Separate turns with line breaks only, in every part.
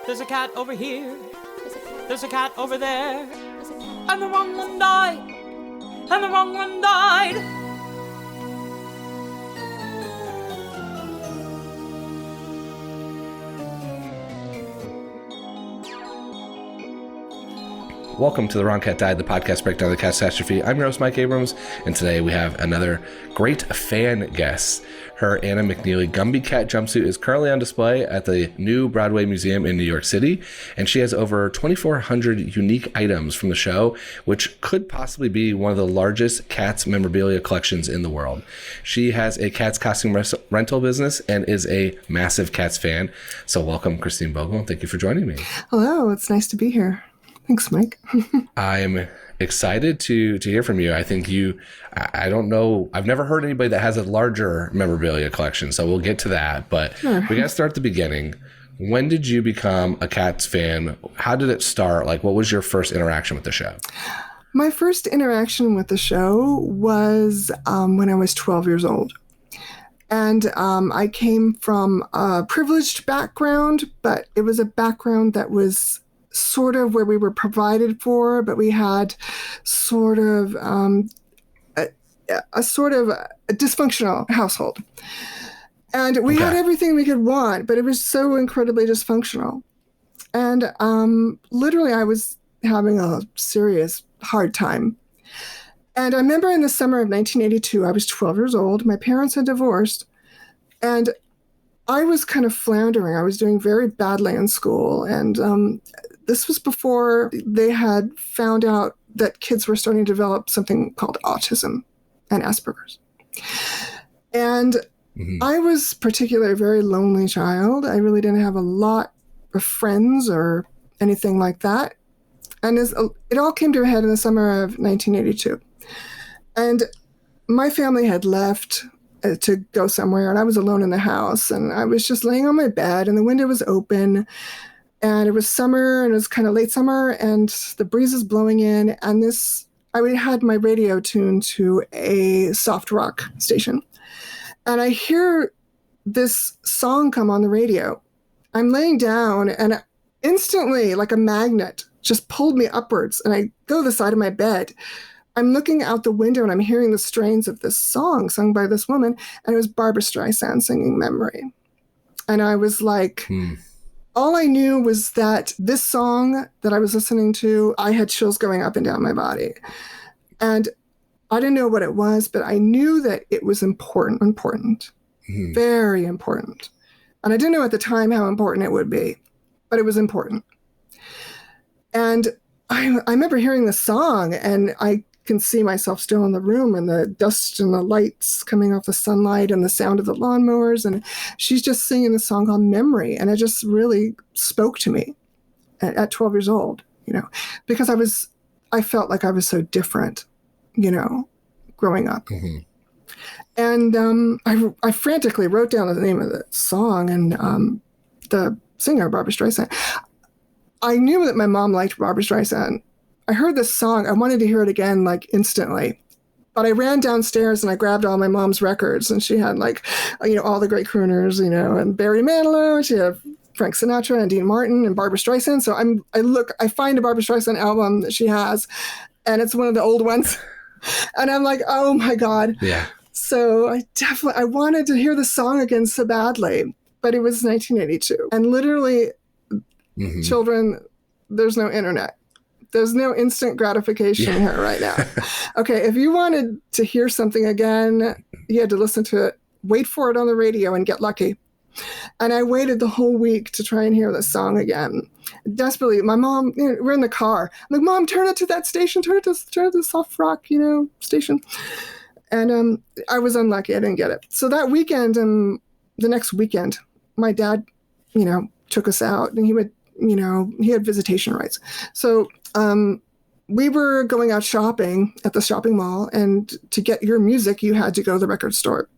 There's a cat over here. There's a cat over there. And the wrong one died. And the wrong one died.
Welcome to The Wrong Cat Died, the podcast breakdown of the catastrophe. I'm your host, Mike Abrams, and today we have another great fan guest. Her Anna McNeely Gumby Cat jumpsuit is currently on display at the New Broadway Museum in New York City, and she has over 2,400 unique items from the show, which could possibly be one of the largest Cats memorabilia collections in the world. She has a Cats costume rental business and is a massive Cats fan. So welcome, Christine Bogle. Thank you for joining me.
Hello, it's nice to be here. Thanks, Mike.
I'm excited to hear from you. I think I don't know, I've never heard anybody that has a larger memorabilia collection, so we'll get to that. But Sure. We got to start at the beginning. When did you become a Cats fan? How did it start? Like, what was your first interaction with the show?
My first interaction with the show was when I was 12 years old. And I came from a privileged background, but it was a background that was sort of where we were provided for, but we had sort of a dysfunctional household. And we had everything we could want, but it was so incredibly dysfunctional. And literally I was having a serious hard time. And I remember in the summer of 1982, I was 12 years old. My parents had divorced, and I was kind of floundering. I was doing very badly in school. And this was before they had found out that kids were starting to develop something called autism and Asperger's. And I was particularly a very lonely child. I really didn't have a lot of friends or anything like that. And it all came to a head in the summer of 1982. And my family had left to go somewhere, and I was alone in the house, and I was just laying on my bed, and the window was open, and it was summer, and it was kind of late summer, and the breeze is blowing in, and I had my radio tuned to a soft rock station, and I hear this song come on the radio. I'm laying down, and instantly, like a magnet, just pulled me upwards, and I go to the side of my bed. I'm looking out the window, and I'm hearing the strains of this song sung by this woman, and it was Barbra Streisand singing Memory. And I was like... All I knew was that this song that I was listening to, I had chills going up and down my body. And I didn't know what it was, but I knew that it was important, very important. And I didn't know at the time how important it would be, but it was important. And I remember hearing the song, and I can see myself still in the room, and the dust and the lights coming off the sunlight and the sound of the lawnmowers, and she's just singing the song called Memory, and it just really spoke to me at 12 years old, because I felt like I was so different, growing up. And I frantically wrote down the name of the song, and the singer, Barbra Streisand. I knew that my mom liked Barbra Streisand. I heard this song. I wanted to hear it again, like instantly. But I ran downstairs and I grabbed all my mom's records, and she had all the great crooners, and Barry Manilow, and she had Frank Sinatra and Dean Martin and Barbra Streisand. So I find a Barbra Streisand album that she has, and it's one of the old ones. And I'm like, oh my God.
Yeah.
So I wanted to hear the song again so badly, but it was 1982. And literally, children, there's no internet. There's no instant gratification here right now. Okay, if you wanted to hear something again, you had to listen to it, wait for it on the radio, and get lucky. And I waited the whole week to try and hear the song again. Desperately, my mom, we're in the car. I'm like, Mom, turn it to that station. Turn it to the soft rock, station. And I was unlucky. I didn't get it. So that weekend and the next weekend, my dad, took us out, and he would, he had visitation rights. So we were going out shopping at the shopping mall, and to get your music, you had to go to the record store.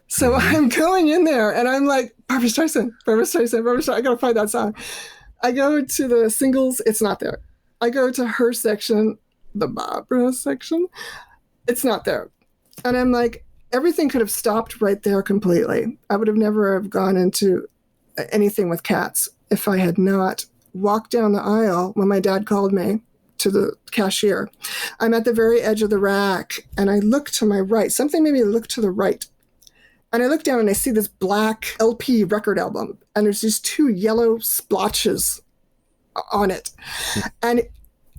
So I'm going in there, and I'm like, Barbra Streisand, I gotta find that song. I go to the singles, it's not there. I go to her section, the Barbra section, it's not there. And I'm like, everything could have stopped right there completely. I would have never have gone into anything with Cats if I had not walked down the aisle when my dad called me to the cashier. I'm at the very edge of the rack, and I look to my right. Something made me look to the right. And I look down and I see this black LP record album, and there's these 2 yellow splotches on it. And,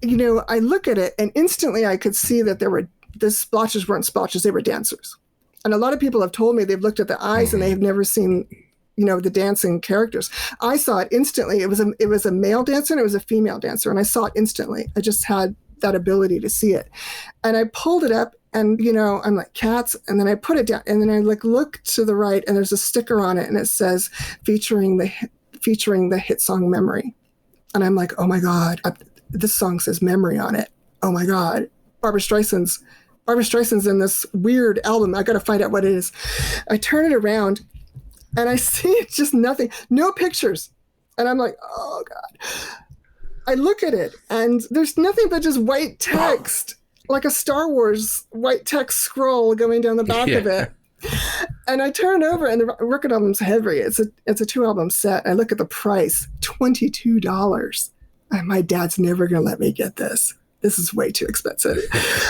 I look at it, and instantly I could see that the splotches weren't splotches, they were dancers. And a lot of people have told me they've looked at the eyes and they have never seen, the dancing characters. I saw it instantly. It was a male dancer and it was a female dancer, and I saw it instantly. I just had that ability to see it. And I pulled it up, and, I'm like, cats. And then I put it down, and then I look to the right, and there's a sticker on it, and it says featuring the hit song Memory. And I'm like, oh my God, this song says Memory on it. Oh my God. Barbra Streisand's in this weird album. I got to find out what it is. I turn it around, and I see just nothing, no pictures. And I'm like, oh God. I look at it, and there's nothing but just white text, like a Star Wars white text scroll going down the back of it. And I turn over, and the record album's heavy. It's a 2-album set. I look at the price, $22. And my dad's never going to let me get this. This is way too expensive.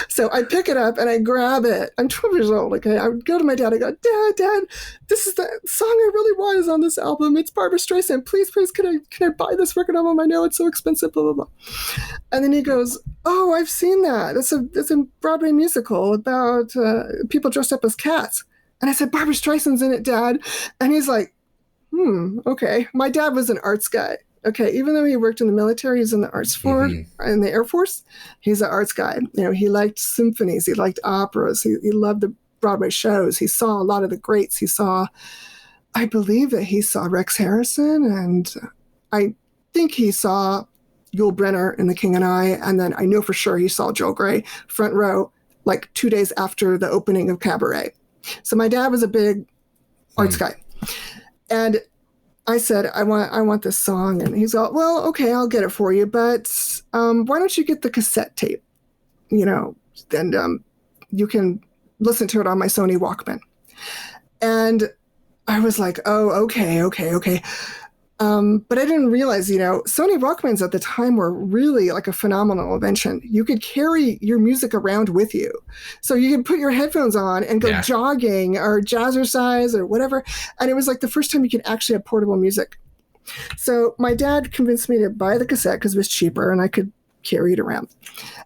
So I pick it up and I grab it. I'm 12 years old. Okay. I go to my dad. I go, Dad, this is the song I really want is on this album. It's Barbra Streisand. Please, can I buy this record album? I know it's so expensive, blah, blah, blah. And then he goes, oh, I've seen that. It's a Broadway musical about people dressed up as cats. And I said, Barbra Streisand's in it, Dad. And he's like, okay. My dad was an arts guy. Okay, even though he worked in the military, he's in the arts force, in the Air Force, he's an arts guy. He liked symphonies, he liked operas, he loved the Broadway shows. He saw a lot of the greats. I believe that he saw Rex Harrison, and I think he saw Yul Brynner in The King and I, and then I know for sure he saw Joel Grey front row, like 2 days after the opening of Cabaret. So my dad was a big arts guy. And I said, I want this song. And he's all, well, okay, I'll get it for you. But why don't you get the cassette tape? And you can listen to it on my Sony Walkman. And I was like, oh, okay. But I didn't realize, Sony Walkmans at the time were really like a phenomenal invention. You could carry your music around with you. So you could put your headphones on and go jogging or jazzercise or whatever. And it was like the first time you could actually have portable music. So my dad convinced me to buy the cassette because it was cheaper and I could carry it around.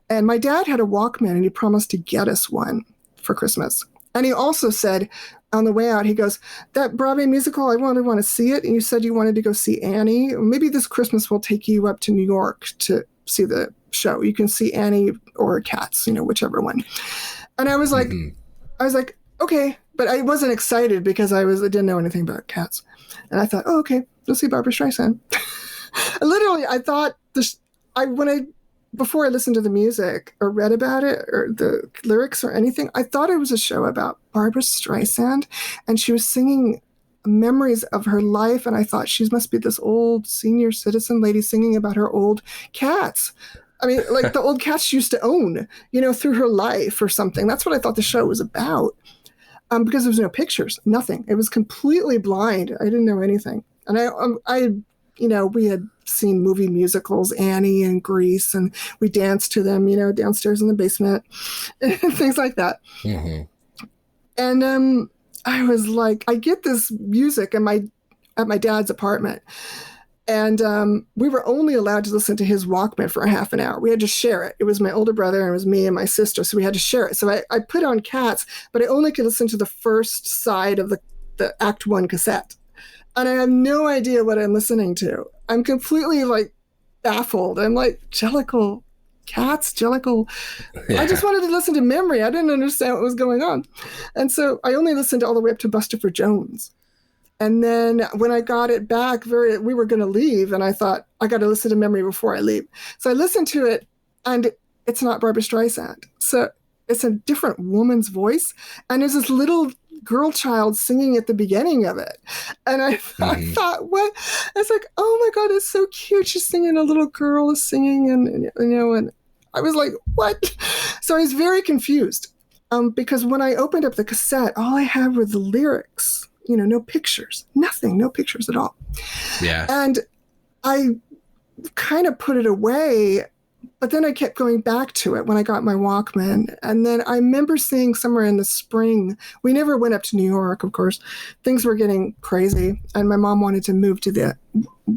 And my dad had a Walkman and he promised to get us one for Christmas. And he also said, on the way out, he goes, that Broadway musical, I really want to see it. And you said you wanted to go see Annie. Maybe this Christmas we'll take you up to New York to see the show. You can see Annie or Cats, whichever one. And I was like, okay. But I wasn't excited because I didn't know anything about Cats. And I thought, oh, okay, we'll see Barbra Streisand. Literally, I thought before I listened to the music or read about it or the lyrics or anything, I thought it was a show about Barbra Streisand, and she was singing memories of her life. And I thought she must be this old senior citizen lady singing about her old cats. I mean, like the old cats she used to own, through her life or something. That's what I thought the show was about. Because there was no pictures, nothing. It was completely blind. I didn't know anything. And we had seen movie musicals, Annie and Grease, and we danced to them, downstairs in the basement, and things like that. Mm-hmm. And I was like, I get this music at my dad's apartment, and we were only allowed to listen to his Walkman for a half an hour. We had to share it. It was my older brother, and it was me and my sister, so we had to share it. So I put on Cats, but I only could listen to the first side of the Act 1 cassette. And I have no idea what I'm listening to. I'm completely baffled. I'm like, Jellicle, Cats, Jellicle. Yeah. I just wanted to listen to Memory. I didn't understand what was going on. And so I only listened all the way up to Bustopher Jones. And then when I got it back, we were going to leave. And I thought, I got to listen to Memory before I leave. So I listened to it, and it's not Barbra Streisand. So it's a different woman's voice. And there's this little girl child singing at the beginning of it. And I thought, what? I was like, oh my God, it's so cute. She's singing, a little girl is singing, and I was like, what? So I was very confused because when I opened up the cassette, all I had were the lyrics, no pictures, nothing, no pictures at all.
Yeah.
And I kind of put it away, but then I kept going back to it when I got my Walkman. And then I remember seeing somewhere in the spring, we never went up to New York, of course. Things were getting crazy, and my mom wanted to move to the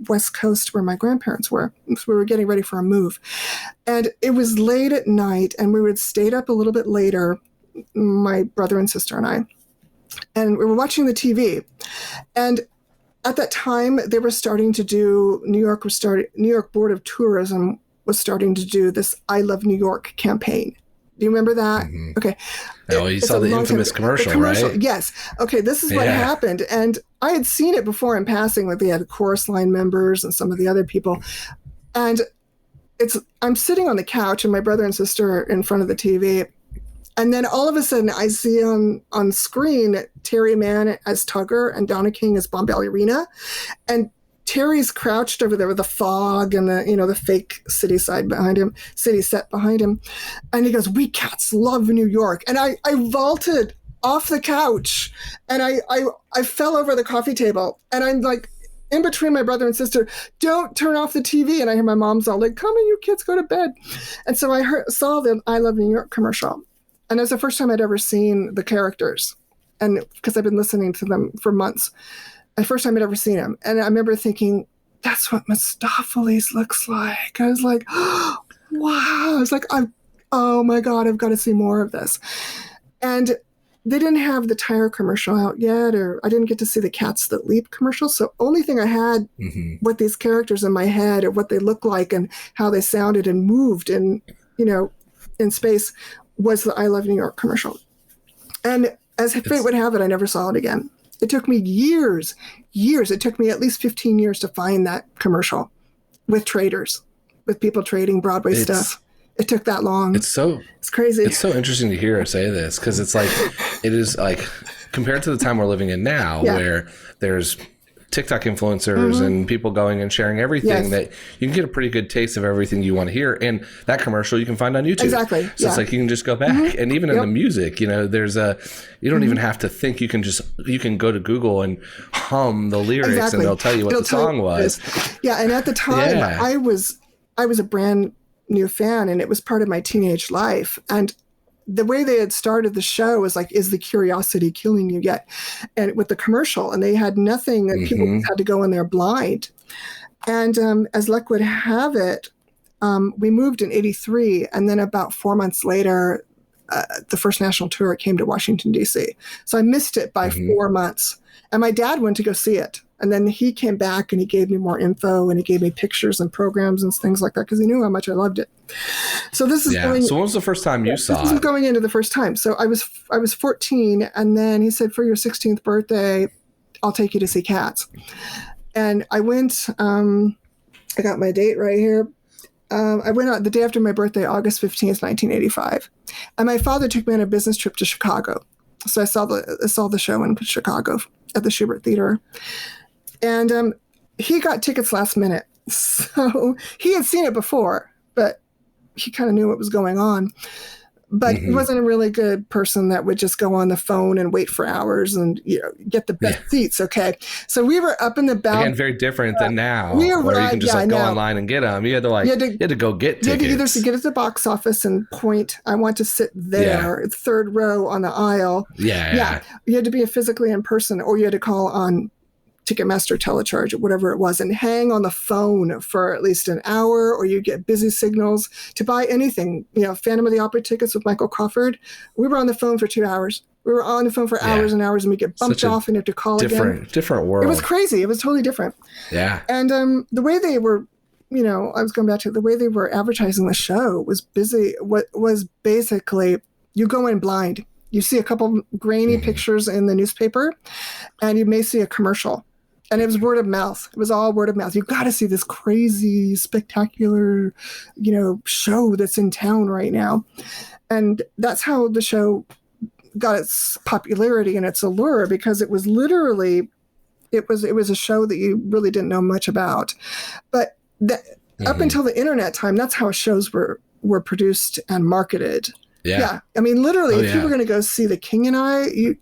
West Coast where my grandparents were. So we were getting ready for a move. And it was late at night, and we would stayed up a little bit later, my brother and sister and I. And we were watching the TV. And at that time, they were starting to do, New York Board of Tourism was starting to do this I Love New York campaign. Do you remember that?
Mm-hmm.
Okay.
Oh, you saw the infamous commercial, right?
Yes. Okay, this is what happened. And I had seen it before in passing, like they had chorus line members and some of the other people. And I'm sitting on the couch and my brother and sister are in front of the TV. And then all of a sudden I see on screen Terry Mann as Tugger and Donna King as Bomb Ballerina. And Terry's crouched over there with the fog and the fake city set behind him. And he goes, "We cats love New York." And I vaulted off the couch and I fell over the coffee table. And I'm like in between my brother and sister, "Don't turn off the TV." And I hear my mom's all like, "Come on, you kids, go to bed." And so I saw the I Love New York commercial. And it was the first time I'd ever seen the characters. And because I've been listening to them for months. The first time I'd ever seen him. And I remember thinking, that's what Mistopheles looks like. I was like, oh, wow. I was like, oh my God, I've got to see more of this. And they didn't have the tire commercial out yet, or I didn't get to see the Cats That Leap commercial. So only thing I had with these characters in my head of what they looked like and how they sounded and moved in space was the I Love New York commercial. And as fate would have it, I never saw it again. It took me years. It took me at least 15 years to find that commercial with traders, with people trading Broadway stuff. It took that long. It's crazy.
It's so interesting to hear her say this because it's like, it is like compared to the time we're living in now where there's TikTok influencers and people going and sharing everything that you can get a pretty good taste of everything you want to hear. And that commercial you can find on YouTube.
Exactly.
So it's like you can just go back. And even in the music, there's you don't even have to think. You can go to Google and hum the lyrics and they'll tell you what the song was.
Yeah. And at the time I was a brand new fan and it was part of my teenage life. And the way they had started the show was like, is the curiosity killing you yet? And with the commercial, and they had nothing that people had to go in there blind. And as luck would have it, we moved in 83. And then about 4 months later, the first national tour came to Washington, D.C. So I missed it by 4 months. And my dad went to go see it. And then he came back and he gave me more info and he gave me pictures and programs and things like that because he knew how much I loved it. So this is
So when was the first time you saw it?
This is going into the first time. So I was 14, and then he said, "For your 16th birthday, I'll take you to see Cats." And I went. I got my date right here. I went out the day after my birthday, August 15th, 1985, and my father took me on a business trip to Chicago. So I saw the show in Chicago at the Schubert Theater. And he got tickets last minute. So he had seen it before, but he kind of knew what was going on. But he wasn't a really good person that would just go on the phone and wait for hours and get the best seats. Okay. So we were up in the balcony.
Again, very different than now. Where you can just go online and get them. You had to go get tickets.
You had to either get at the box office and point, I want to sit there, third row on the aisle. Yeah. You had to be physically in person, or you had to call on Ticketmaster, Telecharge, or whatever it was, and hang on the phone for at least an hour, or you get busy signals to buy anything. Phantom of the Opera tickets with Michael Crawford. We were on the phone for 2 hours. We were on the phone for hours and hours, and we get bumped off and have to call again.
Different world.
It was crazy. It was totally different.
Yeah.
And the way they were, I was going back to the way they were advertising the show was busy. What was basically, you go in blind. You see a couple grainy pictures in the newspaper, and you may see a commercial. And it was word of mouth. It was all word of mouth. You've got to see this crazy, spectacular, show that's in town right now. And that's how the show got its popularity and its allure, because it was literally, it was a show that you really didn't know much about. But up until the internet time, that's how shows were produced and marketed. Yeah. I mean, literally, if you were going to go see The King and I, you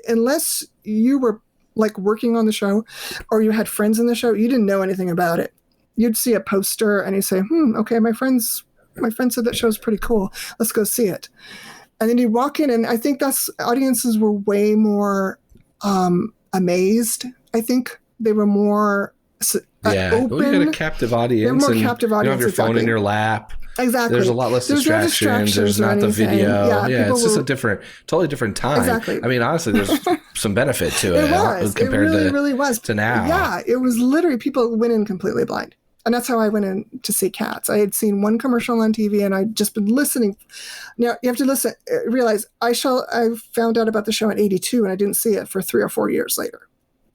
unless you were like working on the show or you had friends in the show, you didn't know anything about it. you'd see a poster and you say, okay, my friend said that show's pretty cool. Let's go see it. And then you walk in, and I think audiences were way more amazed. I think they were more open.
Well, you got a captive audience.
They're more captive audience.
You don't have your phone in your lap.
Exactly.
There's a lot less distractions. There's not the video. Yeah, it's just a totally different time.
Exactly.
I mean, honestly, there's some benefit to it. Compared
really was.
To now.
Yeah, it was literally, people went in completely blind. And that's how I went in to see Cats. I had seen one commercial on TV, and I'd just been listening. Now, you have to realize I found out about the show in 82, and I didn't see it for 3 or 4 years later.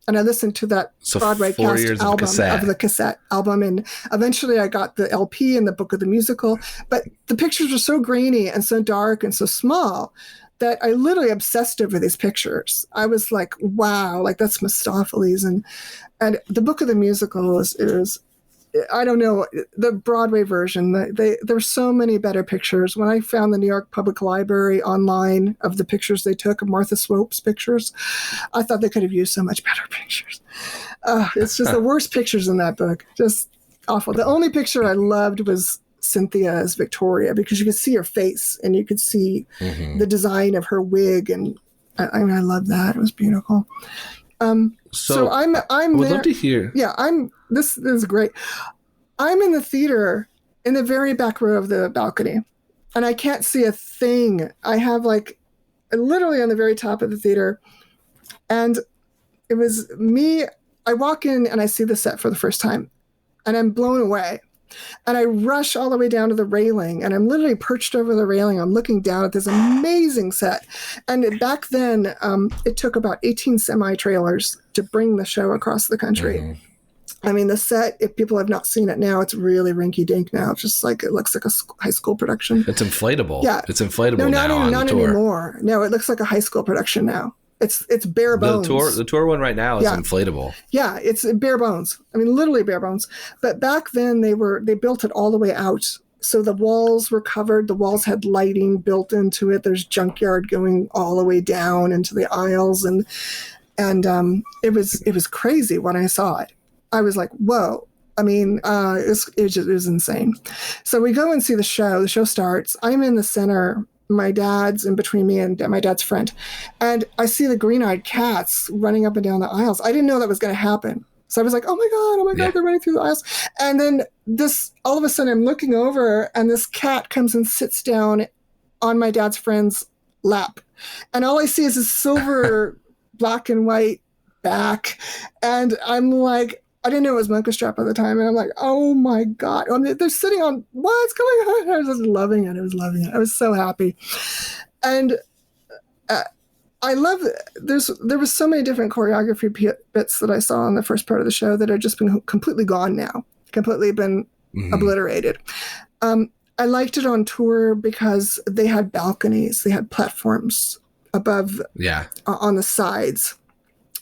And I listened to that Broadway cast album of the cassette album. And eventually I got the LP and the book of the musical. But the pictures were so grainy and so dark and so small that I literally obsessed over these pictures. I was like, wow, like that's Mephistopheles. And the book of the musical is I don't know, the Broadway version, there's so many better pictures. When I found the New York Public Library online of the pictures they took of Martha Swope's pictures, I thought they could have used so much better pictures. It's just the worst pictures in that book. Just awful. The only picture I loved was Cynthia as Victoria, because you could see her face and you could see the design of her wig. And I love that. It was beautiful. So I'm
I would love to hear.
Yeah, this is great. I'm in the theater in the very back row of the balcony, and I can't see a thing. I have literally on the very top of the theater, and it was me. I walk in and I see the set for the first time, and I'm blown away. And I rush all the way down to the railing, and I'm literally perched over the railing. I'm looking down at this amazing set. And back then, it took about 18 semi-trailers to bring the show across the country. Mm-hmm. I mean, the set, if people have not seen it now, it's really rinky-dink now. It's just it looks like a high school production.
It's inflatable.
Yeah.
It's inflatable
no,
now
not anymore. No, it looks like a high school production now. It's bare bones.
The tour one right now is inflatable.
Yeah, it's bare bones. I mean, literally bare bones. But back then they built it all the way out. So the walls were covered. The walls had lighting built into it. There's junkyard going all the way down into the aisles, and it was crazy when I saw it. I was like, whoa. I mean, it was insane. So we go and see the show. The show starts. I'm in the center. My dad's in between me and my dad's friend. And I see the green-eyed cats running up and down the aisles. I didn't know that was going to happen. So I was like, oh my God, they're running through the aisles. And then all of a sudden I'm looking over, and this cat comes and sits down on my dad's friend's lap. And all I see is a silver black and white back. And I'm like, I didn't know it was Mocha Strap at the time. And I'm like, oh my God. They're sitting on, what's going on? I was just loving it. I was so happy. And I love it. There was so many different choreography bits that I saw in the first part of the show that have just been completely gone now, completely been obliterated. I liked it on tour because they had balconies. They had platforms above on the sides.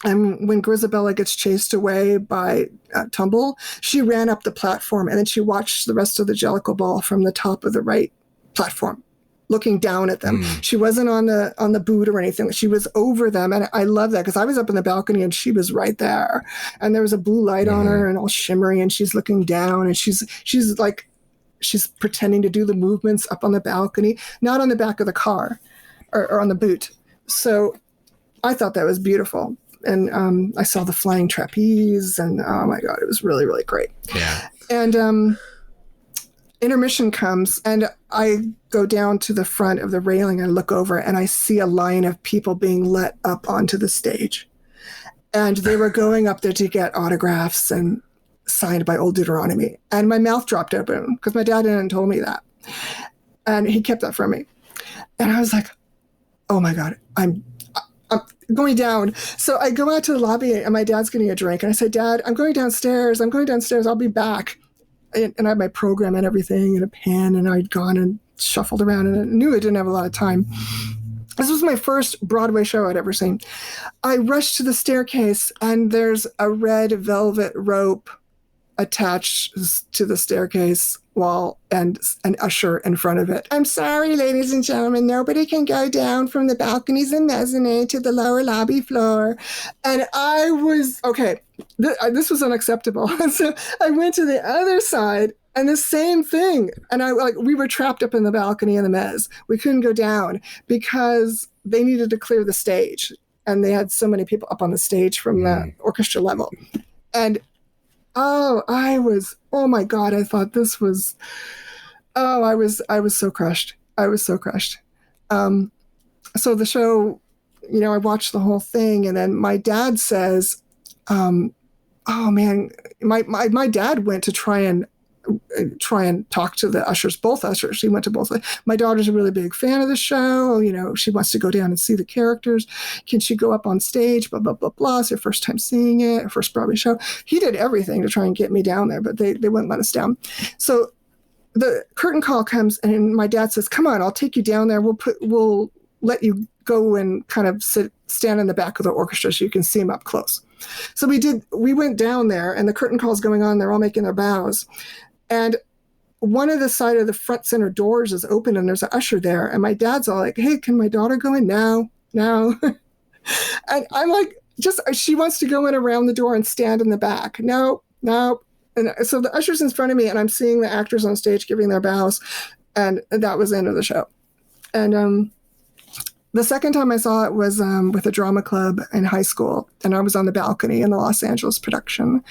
And when Grisabella gets chased away by Tumble, she ran up the platform, and then she watched the rest of the Jellicle ball from the top of the right platform, looking down at them. She wasn't on the boot or anything. She was over them. And I love that, because I was up in the balcony and she was right there. And there was a blue light on her and all shimmery, and she's looking down, and she's pretending to do the movements up on the balcony, not on the back of the car or on the boot. So I thought that was beautiful. And I saw the flying trapeze, and oh my God, it was really, really great.
Yeah.
And intermission comes, and I go down to the front of the railing. I look over, and I see a line of people being let up onto the stage. And they were going up there to get autographs and signed by Old Deuteronomy. And my mouth dropped open, because my dad hadn't told me that. And he kept that from me. And I was like, oh my God, I'm going down. So I go out to the lobby, and my dad's getting a drink. And I said, Dad, I'm going downstairs. I'll be back. And I had my program and everything and a pen, and I'd gone and shuffled around, and I knew I didn't have a lot of time. This was my first Broadway show I'd ever seen. I rushed to the staircase, and there's a red velvet rope attached to the staircase wall and an usher in front of it. I'm sorry, ladies and gentlemen, nobody can go down from the balconies and mezzanine to the lower lobby floor. And I was, okay, this was unacceptable. So I went to the other side and the same thing. And we were trapped up in the balcony in the mezz. We couldn't go down because they needed to clear the stage. And they had so many people up on the stage from the orchestra level. And oh my God, I thought this was, I was so crushed. I was so crushed. So the show, I watched the whole thing, and then my dad says, oh man, my dad went to try and talk to the ushers, both ushers. He went to both. My daughter's a really big fan of the show. She wants to go down and see the characters. Can she go up on stage? Blah, blah, blah, blah. It's her first time seeing it, her first Broadway show. He did everything to try and get me down there, but they wouldn't let us down. So the curtain call comes, and my dad says, come on, I'll take you down there. We'll let you go and kind of stand in the back of the orchestra so you can see them up close. So we went down there, and the curtain call's going on. They're all making their bows. And one of the side of the front center doors is open, and there's an usher there. And my dad's all like, hey, can my daughter go in? No. And I'm like, she wants to go in around the door and stand in the back. No. And so the usher's in front of me, and I'm seeing the actors on stage giving their bows. And that was the end of the show. And the second time I saw it was with a drama club in high school, and I was on the balcony in the Los Angeles production,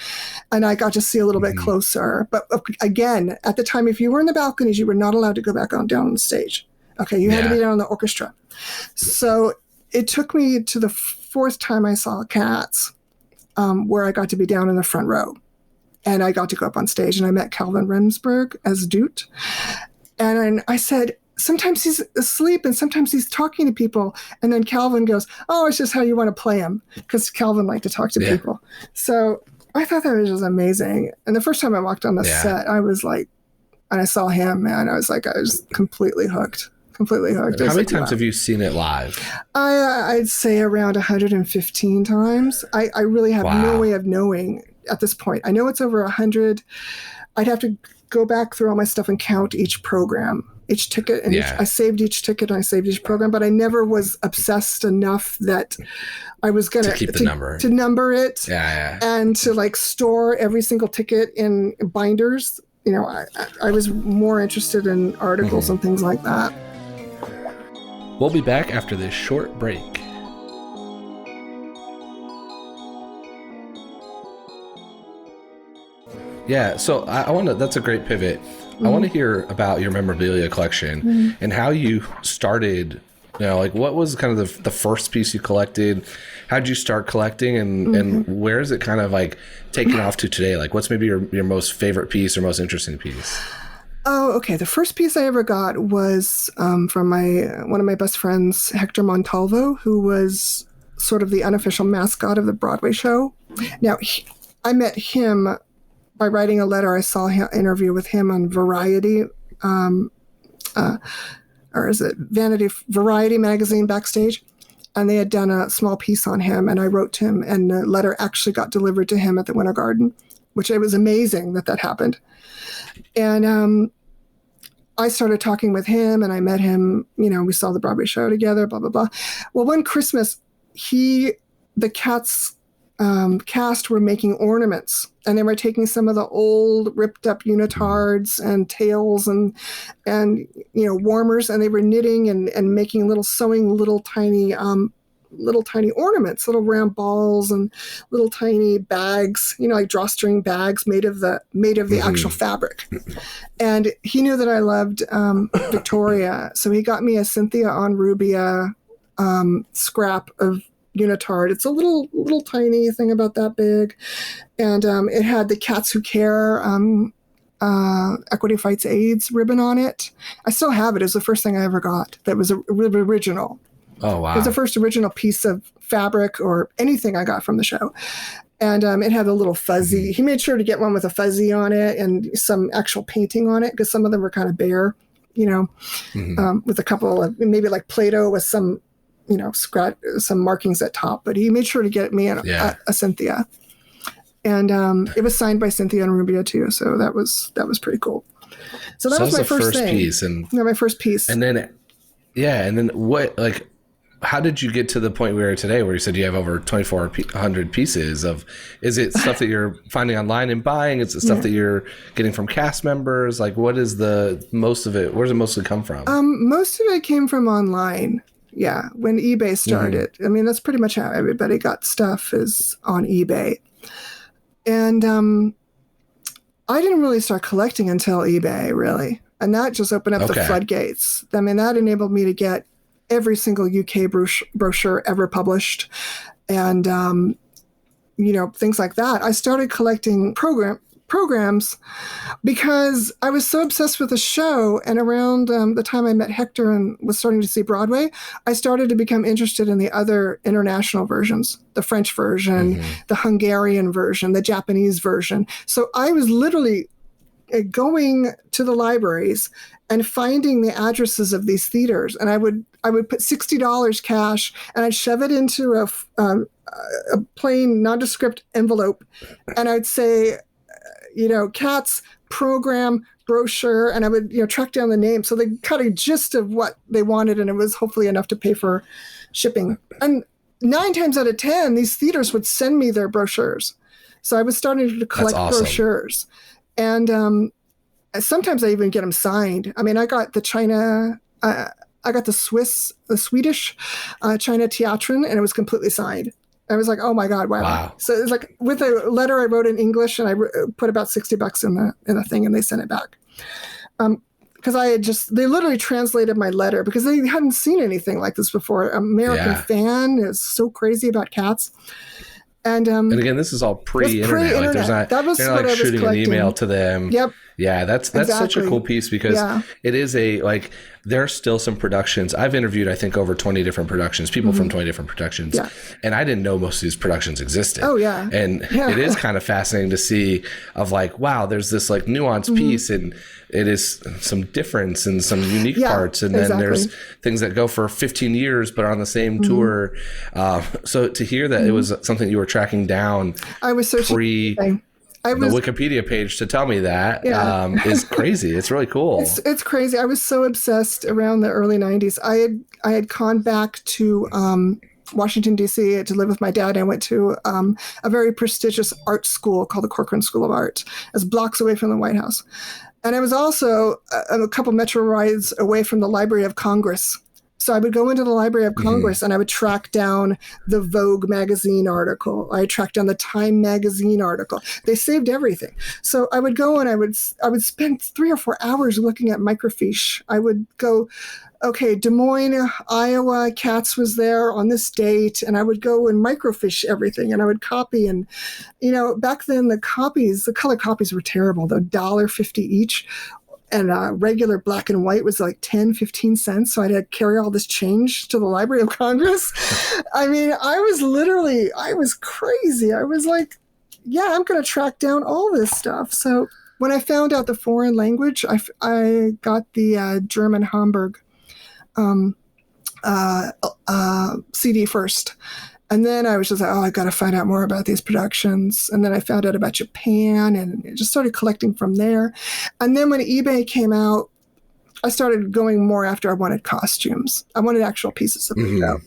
and I got to see a little bit closer. But again, at the time, if you were in the balconies, you were not allowed to go back down on the stage. Okay, you had to be down in the orchestra. So it took me to the fourth time I saw Cats, where I got to be down in the front row, and I got to go up on stage, and I met Calvin Remsburg as Doot, and I said, sometimes he's asleep and sometimes he's talking to people. And then Calvin goes, oh, it's just how you want to play him. Because Calvin liked to talk to people. So I thought that was just amazing. And the first time I walked on the set, I was like, and I saw him, man, I was completely hooked. How many times have you seen it live? I'd say around 115 times. I really have no way of knowing at this point. I know it's over 100. I'd have to go back through all my stuff and count each program. Each ticket, and I saved each ticket and I saved each program, but I never was obsessed enough that I was going to keep the number, to number it, and to store every single ticket in binders. I was more interested in articles and things like that.
We'll be back after this short break. Yeah, so I want to. That's a great pivot. I want to hear about your memorabilia collection and how you started. What was kind of the first piece you collected? How did you start collecting, and where is it kind of taken off to today? What's maybe your most favorite piece or most interesting piece?
Oh, okay. The first piece I ever got was from one of my best friends, Hector Montalvo, who was sort of the unofficial mascot of the Broadway show. Now, I met him by writing a letter. I saw an interview with him on Variety, or is it Variety magazine backstage, and they had done a small piece on him, and I wrote to him, and the letter actually got delivered to him at the Winter Garden, which it was amazing that happened. And I started talking with him, and I met him. We saw the Broadway show together. Blah blah blah. Well, one Christmas, the Cats cast were making ornaments, and they were taking some of the old ripped up unitards and tails and warmers, and they were knitting and making little tiny ornaments, little round balls and little tiny bags, like drawstring bags made of the actual fabric. And he knew that I loved Victoria, so he got me a Cynthia on Rubia scrap of unitard. It's a little tiny thing about that big, and it had the Cats Who Care Equity Fights AIDS ribbon on it. I still have it. It was the first thing I ever got that was original. Oh wow! It was the first original piece of fabric or anything I got from the show. And it had a little fuzzy. He made sure to get one with a fuzzy on it and some actual painting on it, because some of them were kind of bare, with a couple of maybe like Plato with some scratch, some markings at top, but he made sure to get me a Cynthia. And it was signed by Cynthia and Rubio too, so that was pretty cool. So that was my first thing.
Piece, and
my first piece.
And then, what, like, how did you get to the point we are today, where you said you have over 2,400 pieces of? Is it stuff that you're finding online and buying? Is it stuff that you're getting from cast members? Like, what is the most of it? Where does it mostly come from?
Most of it came from online. Yeah, when eBay started. I mean, that's pretty much how everybody got stuff, is on eBay. And I didn't really start collecting until eBay, really. And that just opened up the floodgates. I mean, that enabled me to get every single UK brochure ever published. And, things like that. I started collecting programs because I was so obsessed with the show. And around the time I met Hector and was starting to see Broadway, I started to become interested in the other international versions, the French version, the Hungarian version, the Japanese version. So I was literally going to the libraries and finding the addresses of these theaters. And I would put $60 cash and I'd shove it into a plain nondescript envelope. And I'd say, Cats program brochure, and I would, track down the name. So they got a gist of what they wanted, and it was hopefully enough to pay for shipping. And 9 times out of 10, these theaters would send me their brochures. So I was starting to collect brochures. And sometimes I even get them signed. I mean, I got the Swedish China Teatron, and it was completely signed. I was like, oh my God, wow. So it's like with a letter I wrote in English, and I put about $60 in the thing, and they sent it back. Because they literally translated my letter because they hadn't seen anything like this before. American Fan is so crazy about cats. And
again, this is all pre-internet. Like, there's not,
that was
you're not like shooting an email to them.
Yep.
Yeah, that's such a cool piece because it is there are still some productions. I've interviewed, I think, over 20 different productions, people from 20 different productions. Yeah. And I didn't know most of these productions existed. Oh, yeah. And it is kind of fascinating to see of like, wow, there's this like nuanced piece, and it is some difference and some unique parts. And then there's things that go for 15 years, but are on the same tour. So to hear that it was something you were tracking down
I was so
the Wikipedia page to tell me that is crazy. It's really cool.
It's crazy. I was so obsessed around the early 90s. I had gone back to Washington, D.C. to live with my dad. I went to a very prestigious art school called the Corcoran School of Art. It's blocks away from the White House. And I was also a couple metro rides away from the Library of Congress. So I would go into the Library of Congress and I would track down the Vogue magazine article. I tracked down the Time magazine article. They saved everything. So I would go and I would spend 3 or 4 hours looking at microfiche. I would go, okay, Des Moines, Iowa, Cats was there on this date. And I would go and microfiche everything and I would copy. And, back then the color copies were terrible. They're $1.50 each. And regular black and white was like 10, 15 cents. So I had to carry all this change to the Library of Congress. I mean, I was crazy. I was like, I'm going to track down all this stuff. So when I found out the foreign language, I got the German Hamburg CD first. And then I was just like, I got to find out more about these productions. And then I found out about Japan and just started collecting from there. And then when eBay came out, I started going more after I wanted costumes. I wanted actual pieces of the show.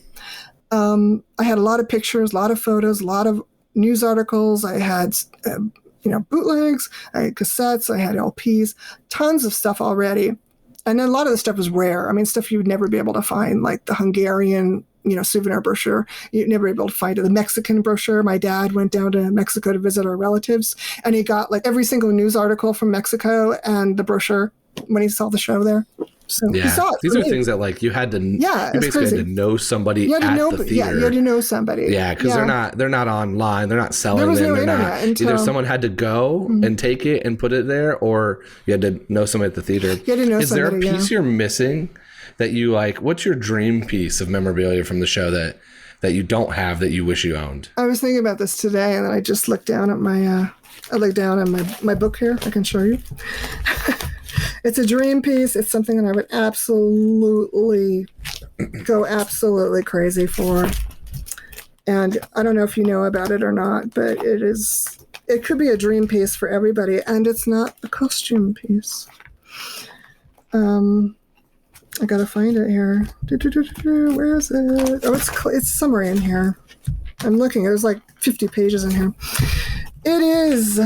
I had a lot of pictures, a lot of photos, a lot of news articles. I had, bootlegs, I had cassettes, I had LPs, tons of stuff already. And then a lot of the stuff was rare. I mean, stuff you would never be able to find, like the Hungarian souvenir brochure. You'd never be able to find it. The Mexican brochure. My dad went down to Mexico to visit our relatives, and he got like every single news article from Mexico and the brochure when he saw the show there. So he saw it.
These are things that like you had to. Yeah, you basically had to know somebody at the theater.
Yeah, you had to know somebody.
Yeah, because they're not online. They're not selling them.
There was no
internet until either someone had to go and take it and put it there, or you had to know somebody at the theater.
You had to know somebody.
Is there a piece you're missing that you like? What's your dream piece of memorabilia from the show that you don't have that you wish you owned?
I was thinking about this today, and then I just looked down at my book here. I can show you. It's a dream piece. It's something that I would absolutely go absolutely crazy for. And I don't know if you know about it or not, but it is it could be a dream piece for everybody, and it's not a costume piece. I gotta find it here. Where is it? Oh, it's somewhere in here. I'm looking. There's like 50 pages in here. It is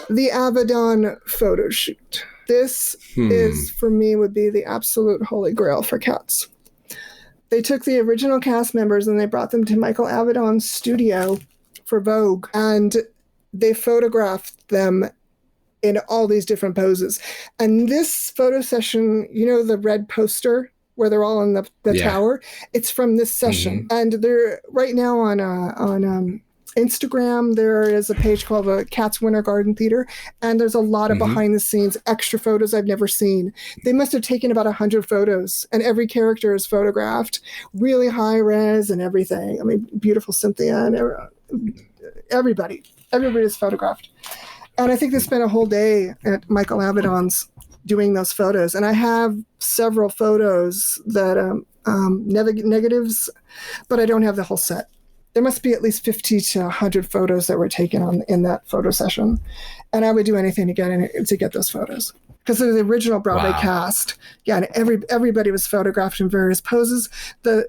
the Abaddon photo shoot. This is, for me, would be the absolute holy grail for Cats. They took the original cast members and they brought them to Michael Abaddon's studio for Vogue, and they photographed them in all these different poses. And this photo session, you know, the red poster where they're all in the tower, it's from this session. And they're right now on Instagram, there is a page called Cat's Winter Garden Theater, and there's a lot of behind the scenes extra photos I've never seen. They must have taken about 100 photos, and every character is photographed, really high res and everything. I mean, beautiful Cynthia and everybody is photographed. And I think they spent a whole day at Michael Abaddon's doing those photos. And I have several photos that negatives, but I don't have the whole set. There must be at least 50 to 100 photos that were taken in that photo session. And I would do anything to get those photos. Because they're the original Broadway cast. Yeah, and everybody was photographed in various poses. They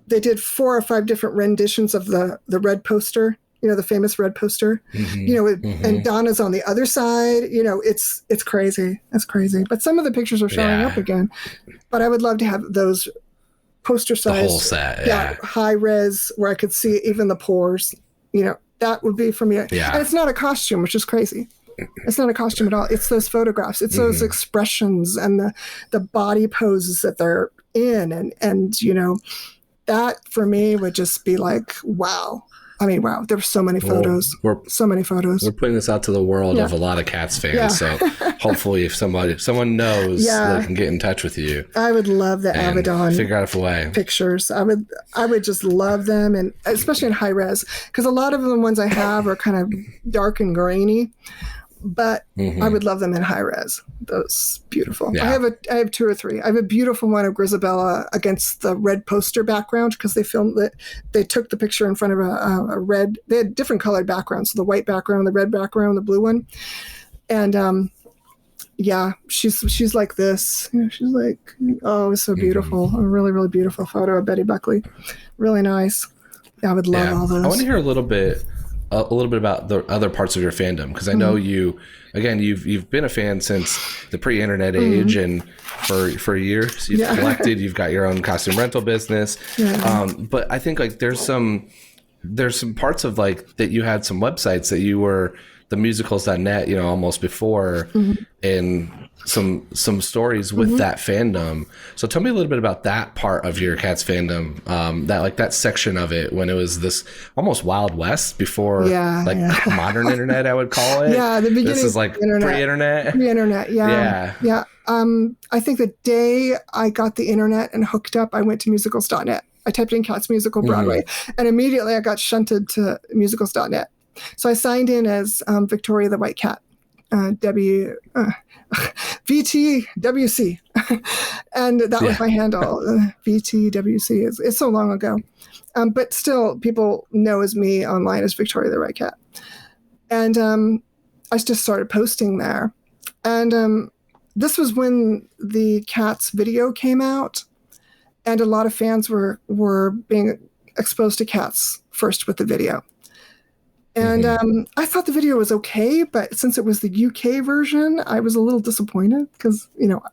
did 4 or 5 different renditions of the red poster, you know, the famous red poster, you know, and Donna's on the other side, you know, it's crazy. It's crazy. But some of the pictures are showing up again. But I would love to have those poster size,
the whole set,
high res where I could see even the pores, you know, that would be for me. And it's not a costume, which is crazy. It's not a costume at all. It's those photographs. It's those expressions and the body poses that they're in. And, you know, that for me would just be like, wow. I mean, wow, there were so many photos. So many photos.
We're putting this out to the world of a lot of Cats fans. So hopefully if someone knows, they can get in touch with you.
I would love the Abaddon
figure out a way.
Pictures. I would just love them, and especially in high res, because a lot of the ones I have are kind of dark and grainy. But I would love them in high res. Those beautiful. I have 2 or 3. I have a beautiful one of Grisabella against the red poster background, because they filmed it. They took the picture in front of a red. They had different colored backgrounds. So the white background, the red background, the blue one. And she's like this. You know, she's like, oh, it's so beautiful. A really, really beautiful photo of Betty Buckley. Really nice. Yeah, I would love all those.
I want to hear a little bit about the other parts of your fandom, because I know you've been a fan since the pre-internet age, and for years you've collected. You've got your own costume rental business, but I think like there's some parts of like that you had some websites that you were the musicals.net, you know, almost before, and some stories with that fandom. So tell me a little bit about that part of your Cats fandom, that section of it when it was this almost Wild West before modern internet, I would call it.
Yeah, the beginning.
This is like pre-internet.
Pre-internet, yeah. I think the day I got the internet and hooked up, I went to musicals.net. I typed in Cats Musical Broadway, and immediately I got shunted to musicals.net. So I signed in as Victoria the White Cat, VTWC, and that was my handle. VTWC. It's so long ago, but still, people know as me online as Victoria the White Cat. And I just started posting there, and this was when the Cats video came out, and a lot of fans were being exposed to Cats first with the video. And I thought the video was okay, but since it was the UK version, I was a little disappointed because, you know,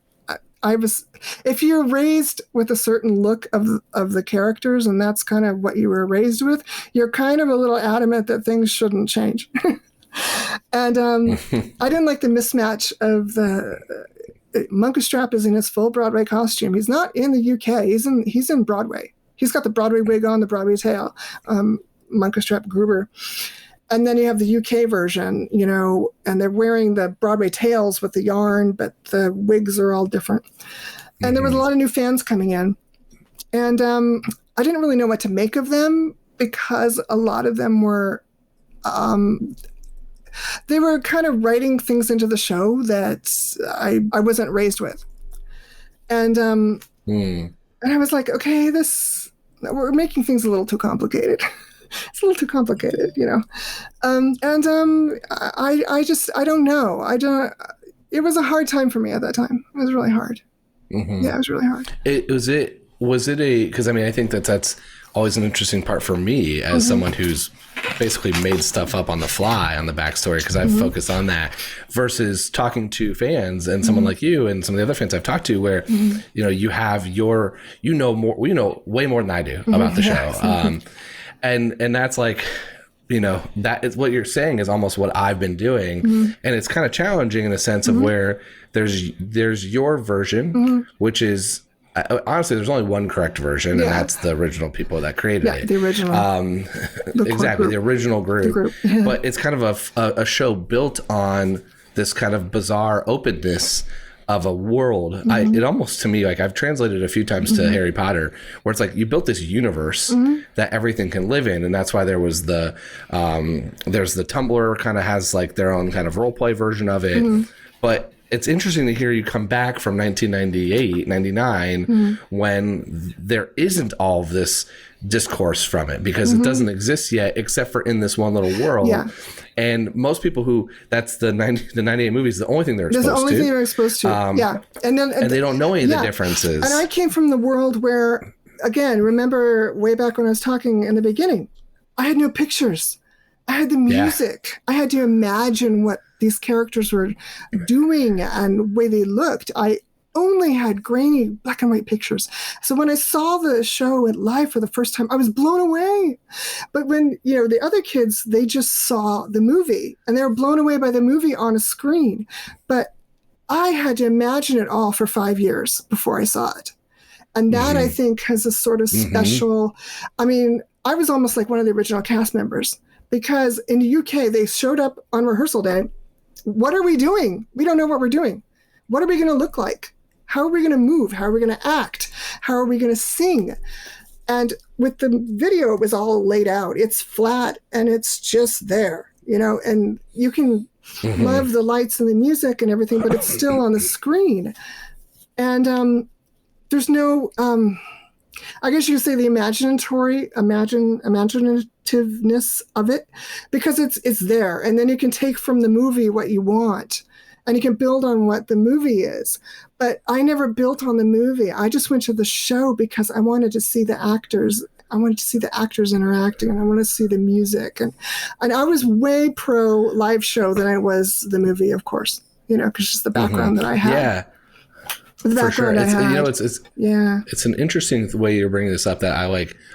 I was, if you're raised with a certain look of the characters and that's kind of what you were raised with, you're kind of a little adamant that things shouldn't change. And I didn't like the mismatch of the Munkustrap is in his full Broadway costume. He's not in the UK. He's in Broadway. He's got the Broadway wig on, the Broadway tail, Munkustrap Gruber. And then you have the UK version, you know, and they're wearing the Broadway tails with the yarn, but the wigs are all different. And there was a lot of new fans coming in. And I didn't really know what to make of them because a lot of them were, they were kind of writing things into the show that I wasn't raised with. And I was like, okay, this we're making things a little too complicated. It's a little too complicated, you know. I don't know. It was a hard time for me at that time. It was really hard. Mm-hmm. Yeah, it was really hard.
Was it because I mean, I think that's always an interesting part for me as someone who's basically made stuff up on the fly on the backstory, because I've focused on that, versus talking to fans and someone like you and some of the other fans I've talked to where, you know, you have way more than I do about the show. And that's like, you know, that is what you're saying is almost what I've been doing. And it's kind of challenging in a sense of where there's your version, which is, honestly, there's only one correct version, and that's the original people that created it.
The original.
Exactly, the original group. But it's kind of a show built on this kind of bizarre openness of a world. It almost, to me, like I've translated a few times to Harry Potter, where it's like you built this universe that everything can live in, and that's why there was there's the Tumblr kind of has like their own kind of role play version of it, but it's interesting to hear you come back from 1998, 99, when there isn't all of this discourse from it, because it doesn't exist yet, except for in this one little world. Yeah. And most people that's the 98 movies, the only thing they're exposed to.
That's the only thing they're exposed to.
And they don't know any of the differences.
And I came from the world where, again, remember way back when I was talking in the beginning, I had no pictures. I had the music. I had to imagine what these characters were doing and the way they looked. I only had grainy black and white pictures. So when I saw the show live for the first time, I was blown away. But when, you know, the other kids, they just saw the movie and they were blown away by the movie on a screen. But I had to imagine it all for 5 years before I saw it. And that, I think, has a sort of special, I mean, I was almost like one of the original cast members. Because in the UK, they showed up on rehearsal day. What are we doing? We don't know what we're doing. What are we going to look like? How are we going to move? How are we going to act? How are we going to sing? And with the video, it was all laid out. It's flat and it's just there, you know, and you can love the lights and the music and everything, but it's still on the screen. And there's no... I guess you could say the imaginativeness of it, because it's there. And then you can take from the movie what you want and you can build on what the movie is. But I never built on the movie. I just went to the show because I wanted to see the actors. I wanted to see the actors interacting, and I wanted to see the music. And I was way pro live show than I was the movie, of course, you know, because just the background that I had.
Yeah. For sure. You know, it's an interesting way you're bringing this up that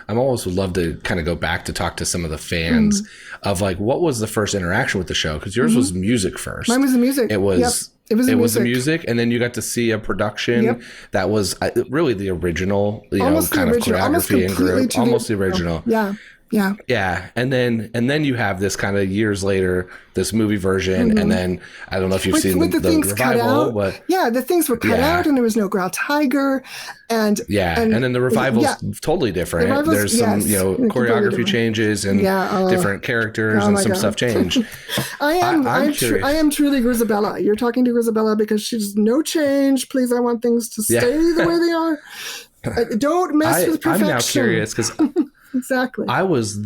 I'm always would love to kind of go back to talk to some of the fans of like, what was the first interaction with the show? Because yours was music first.
Mine was the music.
It was the music. And then you got to see a production that was really the original,
almost
kind of choreography and group. Almost the original.
Yeah. Yeah.
Yeah. And then you have this kind of years later, this movie version. And then I don't know if you've seen the revival, but
the things were cut out and there was no Growl Tiger. And
then the revival's totally different. There's some, choreography changes and different characters and some stuff changed.
I am truly Grisabella. You're talking to Grisabella because she's no change. Please, I want things to stay the way they are. Don't mess with perfection.
I'm now curious because
exactly.
I was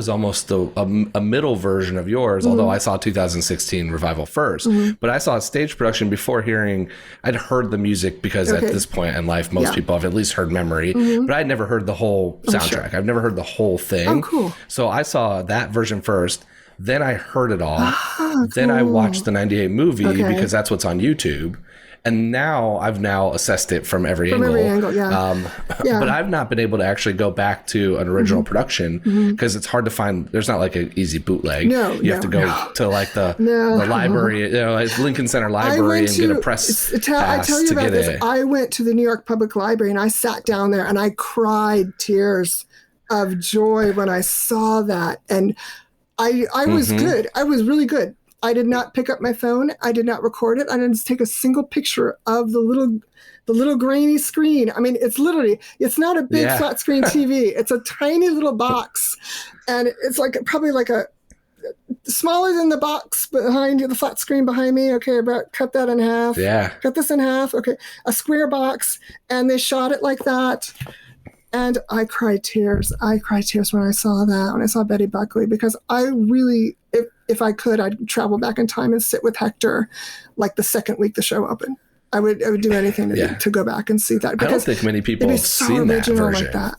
almost a middle version of yours, although I saw 2016 revival first. But I saw a stage production before I'd heard the music because at this point in life, most people have at least heard Memory, but I'd never heard the whole soundtrack. I've never heard the whole thing.
Oh, cool.
So I saw that version first. Then I heard it all. Then I watched the 98 movie because that's what's on YouTube. And now I've assessed it from every angle. But I've not been able to actually go back to an original production because it's hard to find. There's not like an easy bootleg. You have to go to like the library, like Lincoln Center Library, and get a press pass
I tell you about this.
It.
I went to the New York Public Library and I sat down there and I cried tears of joy when I saw that. And I was good. I was really good. I did not pick up my phone. I did not record it. I didn't take a single picture of the little grainy screen. I mean, it's not a big flat screen TV. It's a tiny little box. And it's probably like a smaller than the box behind you, the flat screen behind me. Okay, about cut that in half.
Yeah.
Cut this in half. Okay, a square box. And they shot it like that. And I cried tears. I cried tears when I saw that, when I saw Betty Buckley, because I really, if I could, I'd travel back in time and sit with Hector like the second week the show opened. I would do anything to go back and see that.
I don't think many people have seen that version.
Like that.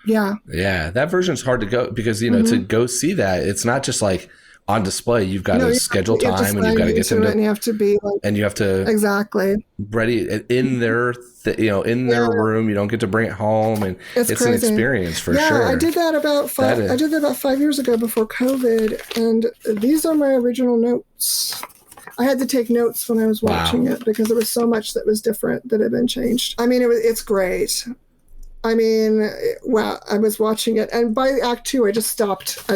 Yeah.
Yeah, that version's hard to go because, to go see that, it's not just like on display. You've got to schedule time and you've got to get them to,
and you have to be like,
and you have to
exactly
ready in their in their room. You don't get to bring it home, and it's an experience for sure.
Yeah, I did that about 5 years ago before COVID, and these are my original notes. I had to take notes when I was watching it because there was so much that was different that had been changed. I mean, it's great. I mean, wow, I was watching it, and by Act 2, I just stopped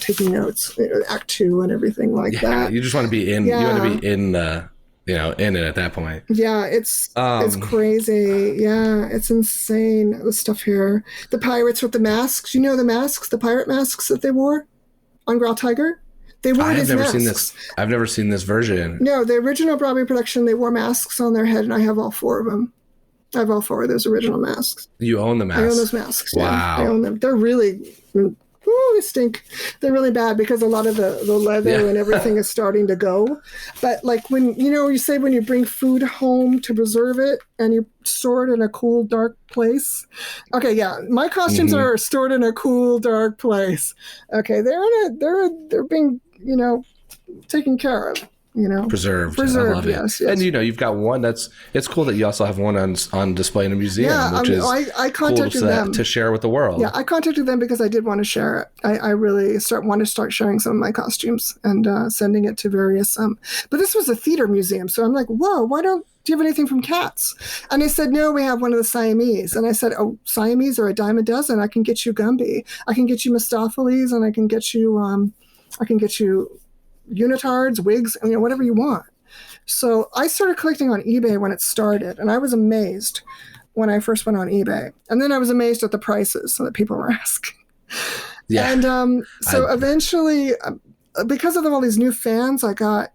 taking notes. Act 2 and everything like that.
You just want to be in. Yeah. You want to be in in it at that point.
Yeah, it's crazy. Yeah, it's insane. The stuff here. The pirates with the masks. You know the masks, the pirate masks that they wore on Growl Tiger. They wore these masks.
Seen this. I've never seen this version.
No, the original Broadway production, they wore masks on their head, and I have all 4 of them. I have all 4 of those original masks.
You own the masks?
I own those masks.
Wow.
Yeah, I own them. They're really, they stink. They're really bad because a lot of the leather and everything is starting to go. But like when, you say when you bring food home to preserve it and you store it in a cool, dark place. Okay, yeah. My costumes are stored in a cool, dark place. Okay, they're being, taken care of.
Preserved. I love it.
Yes.
And you've got one it's cool that you also have one on display in a museum, which is
I contacted them
to share with the world.
Yeah, I contacted them because I did want to share it. I really want to start sharing some of my costumes and sending it to various but this was a theater museum, so I'm like, whoa, do you have anything from Cats? And they said, no, we have one of the Siamese. And I said, oh, Siamese are a dime a dozen. I can get you Gumby. I can get you Mistopheles, and I can get you unitards, wigs, whatever you want. So I started collecting on eBay when it started, and I was amazed when I first went on eBay. And then I was amazed at the prices that people were asking. Yeah. And eventually, because of all these new fans, I got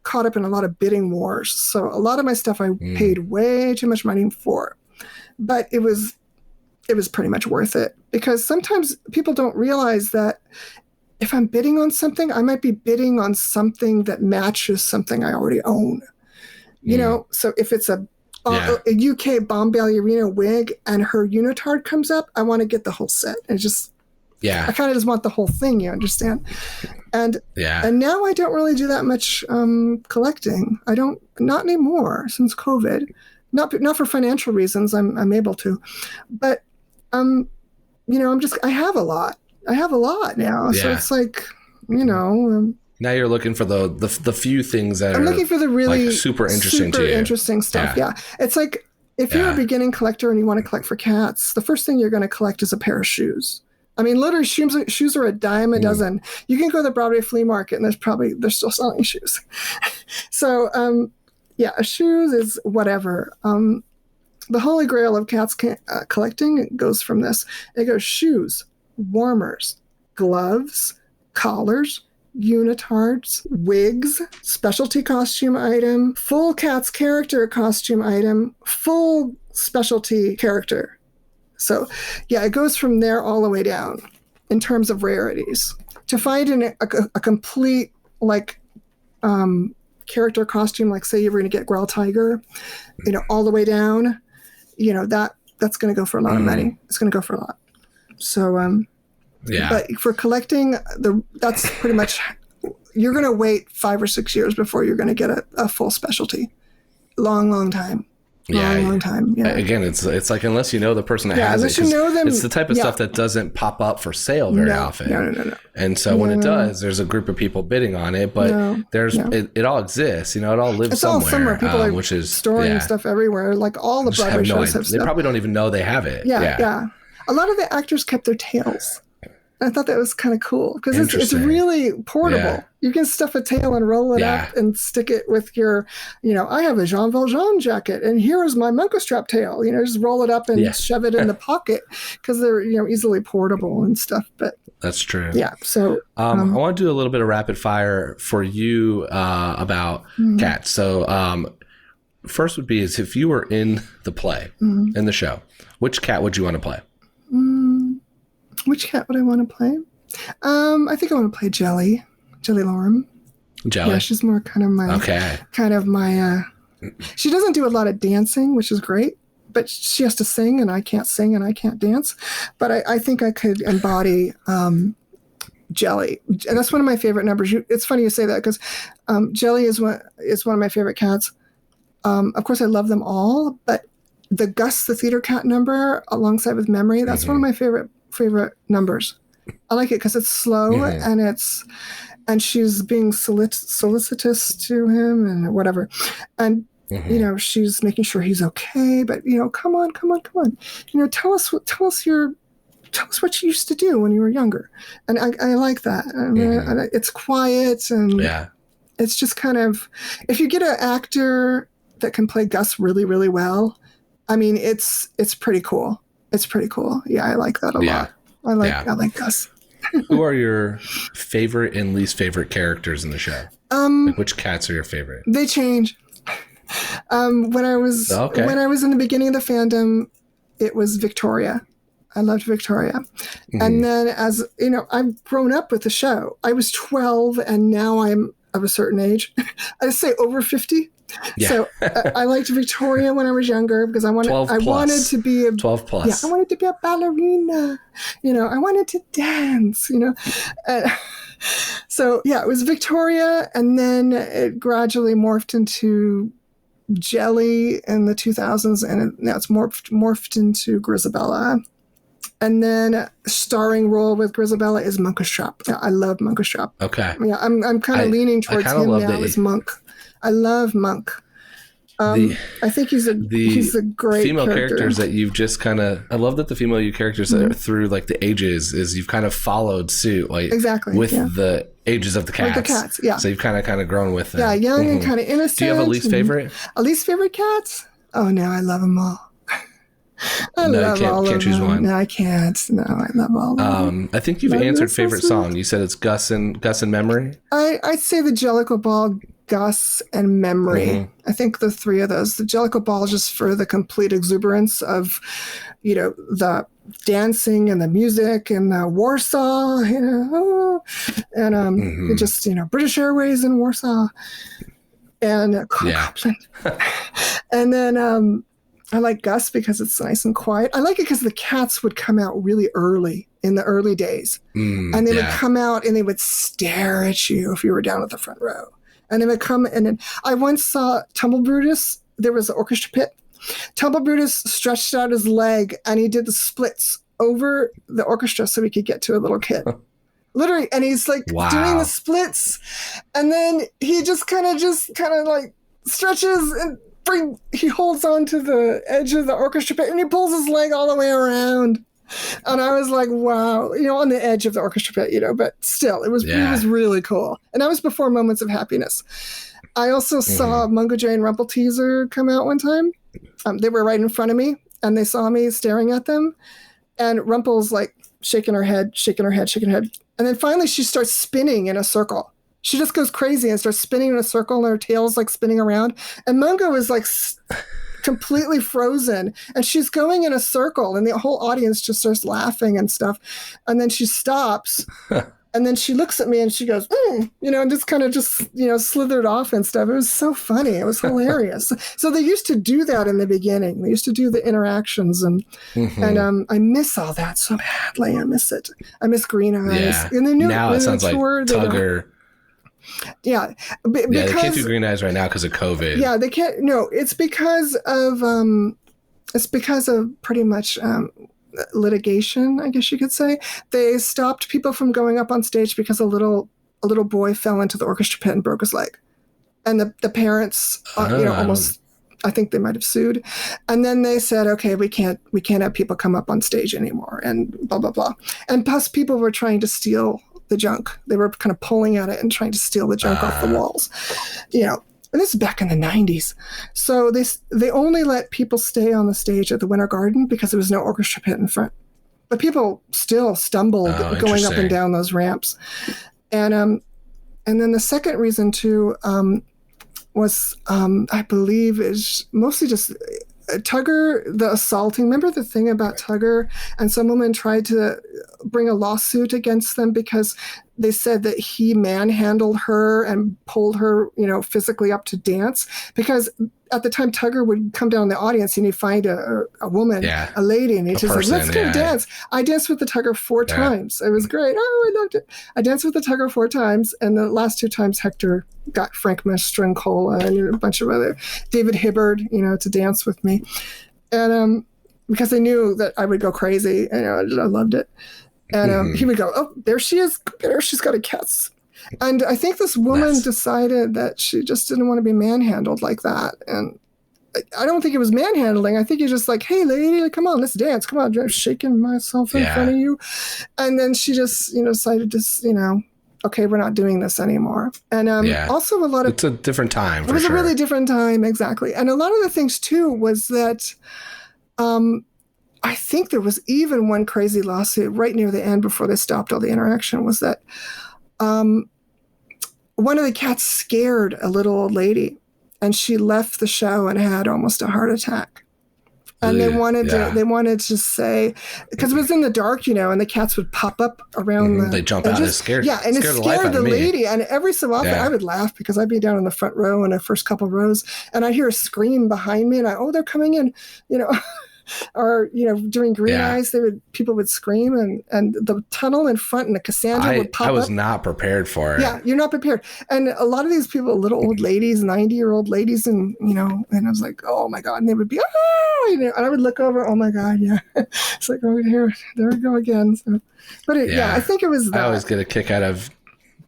caught up in a lot of bidding wars. So a lot of my stuff I paid way too much money for. But it was pretty much worth it, because sometimes people don't realize that if I'm bidding on something, I might be bidding on something that matches something I already own. So if it's a UK bomb ballerina wig and her unitard comes up, I want to get the whole set. And I kind of just want the whole thing, you understand? And now I don't really do that much collecting. Not anymore since COVID. Not for financial reasons. I'm able to, but I have a lot. I have a lot now, so it's like, now
you're looking for the few things that
I'm looking for the really
super interesting to you.
Interesting stuff. Yeah, it's like if you're a beginning collector and you want to collect for cats, the first thing you're going to collect is a pair of shoes. I mean, literally, shoes are a dime a dozen. You can go to the Broadway flea market, and they're still selling shoes. So, shoes is whatever. The holy grail of cats collecting goes from this. It goes shoes, warmers, gloves, collars, unitards, wigs, specialty costume item, full Cats character costume item, full specialty character. So, it goes from there all the way down in terms of rarities. To find a complete, character costume, like say you were going to get Growl Tiger, all the way down, that's going to go for a lot of money. It's going to go for a lot. So, but for collecting, that's pretty much, you're going to wait 5 or 6 years before you're going to get a full specialty. Long time. Long time. Yeah.
Again, it's like, unless you know the person that has it, them, it's the type of stuff that doesn't pop up for sale very often. No. And so when it does, there's a group of people bidding on it, but it all exists. It all lives somewhere.
All somewhere. People are storing stuff everywhere. Like all the Broadway shows have stuff.
They probably don't even know they have it.
Yeah. A lot of the actors kept their tails. I thought that was kind of cool because it's really portable. Yeah. You can stuff a tail and roll it up and stick it with your, I have a Jean Valjean jacket and here is my Mocha Strap tail. Just roll it up and shove it in the pocket because they're, easily portable and stuff. But
that's true.
Yeah. So
I want to do a little bit of rapid fire for you about cats. So first would be is if you were in the play, in the show, which cat would you want to play?
Which cat would I want to play? I think I want to play Jelly Lorem.
Jelly?
Yeah, she's more kind of my, she doesn't do a lot of dancing, which is great, but she has to sing, and I can't sing and I can't dance. But I think I could embody Jelly. And that's one of my favorite numbers. It's funny you say that, because Jelly is one of my favorite cats. Of course, I love them all, but the Gus the theater cat number alongside with Memory, that's one of my favorite numbers. I like it because it's slow and she's being solicitous to him and whatever. And, she's making sure he's okay, but, come on. Tell us what you used to do when you were younger. And I like that. I mean, it's quiet and it's just kind of, if you get an actor that can play Gus really, really well, I mean, it's pretty cool. It's pretty cool. Yeah, I like that a lot. I like Gus.
Who are your favorite and least favorite characters in the show? Which cats are your favorite?
They change. When I was in the beginning of the fandom, it was Victoria. I loved Victoria. And then as, I've grown up with the show. I was 12 and now I'm of a certain age. I say over 50. Yeah. So I liked Victoria when I was younger because I wanted to be
12 plus.
Yeah, I wanted to be a ballerina. I wanted to dance. So yeah, it was Victoria, and then it gradually morphed into Jelly in the 2000s, and now it's morphed into Grisabella. And then starring role with Grisabella is Munkustrap. Yeah, I love Munkustrap.
Okay.
Yeah, I'm kind of leaning towards him now as Monk. I love Monk. I think he's a great
female
character.
Characters that you've just kind of, I love that the female characters that are through like the ages is you've kind of followed suit, like
exactly
with the ages of the cats.
With the cats, yeah.
So you've kind of grown with them.
Yeah, young and kind of innocent.
Do you have a least favorite?
A least favorite cats? Oh no, I love them all. I love all of them.
You can't choose one.
No, I can't. No, I love all of them.
I think you've answered favorite song. You said it's Gus and Memory.
I'd say the Jellicle Ball, Gus, and Memory. I think the three of those. The Jellicle Ball just for the complete exuberance of, the dancing and the music and the Warsaw, and it just, British Airways in Warsaw, and and then I like Gus because it's nice and quiet. I like it because the cats would come out really early in the early days. And they would come out and they would stare at you if you were down at the front row. And they would come and then I once saw Tumble Brutus. There was an orchestra pit. Tumble Brutus stretched out his leg and he did the splits over the orchestra so he could get to a little kid. Literally. And he's like doing the splits. And then he just kind of like stretches and he holds on to the edge of the orchestra pit and he pulls his leg all the way around. And I was like, wow, on the edge of the orchestra pit, but still, it was really cool. And that was before Moments of Happiness. I also saw Mungo J and Rumpelteazer come out one time. They were right in front of me and they saw me staring at them. And Rumpel's like shaking her head. And then finally she starts spinning in a circle. She just goes crazy and starts spinning in a circle and her tail's like spinning around. And Mungo is like completely frozen and she's going in a circle and the whole audience just starts laughing and stuff. And then she stops and then she looks at me and she goes, and just kind of slithered off and stuff. It was so funny. It was hilarious. So they used to do that in the beginning. They used to do the interactions and I miss all that so badly. I miss it. I miss Green Eyes.
Yeah.
And the new
now it sounds tour, like Tugger.
Yeah,
because they can't do Green Eyes right now because of COVID.
Yeah, they can't. No, it's because of pretty much litigation, I guess you could say. They stopped people from going up on stage because a little boy fell into the orchestra pit and broke his leg, and the parents, almost. I think they might have sued, and then they said, okay, we can't have people come up on stage anymore, and blah blah blah. And plus, people were trying to steal the junk. They were kind of pulling at it and trying to steal the junk off the walls, and this is back in the 90s. So they only let people stay on the stage at the Winter Garden because there was no orchestra pit in front. But people still stumbled going up and down those ramps. And then the second reason too was I believe is mostly just Tugger, the assaulting. Remember the thing about Tugger? And some woman tried to bring a lawsuit against them because they said that he manhandled her and pulled her, physically up to dance. Because at the time, Tugger would come down in the audience and he'd find a woman, a lady, and he'd just like, let's go dance. I danced with the Tugger 4 times. It was great. Oh, I loved it. I danced with the Tugger 4 times, and the last 2 times Hector got Frank Mastrancola and a bunch of other, David Hibbard, to dance with me. And because I knew that I would go crazy, I loved it. And he would go, oh, there she is. Look at her. She's got a kiss. And I think this woman decided that she just didn't want to be manhandled like that. And I don't think it was manhandling. I think you're just like, hey, lady, come on, let's dance. Come on, I'm shaking myself in front of you. And then she just, decided to, okay, we're not doing this anymore. And also a lot of...
It's a different time, for sure.
It was a really different time, exactly. And a lot of the things, too, was that... I think there was even one crazy lawsuit right near the end before they stopped all the interaction was that one of the cats scared a little old lady and she left the show and had almost a heart attack. And they wanted to say, because it was in the dark, and the cats would pop up around
they jump out and scared.
Yeah, and it scared the lady. And every so often I would laugh because I'd be down in the front row in the first couple rows and I'd hear a scream behind me and they're coming in, or during Green Eyes, people would scream, and the tunnel in front and the Cassandra would pop up.
I was not prepared for it.
Yeah, you're not prepared. And a lot of these people, little old ladies, 90-year-old ladies, and and I was like, oh my god, and they would be and I would look over, oh my god, yeah, it's like, oh, there we go again. So, but I think it was that.
I always get a kick out of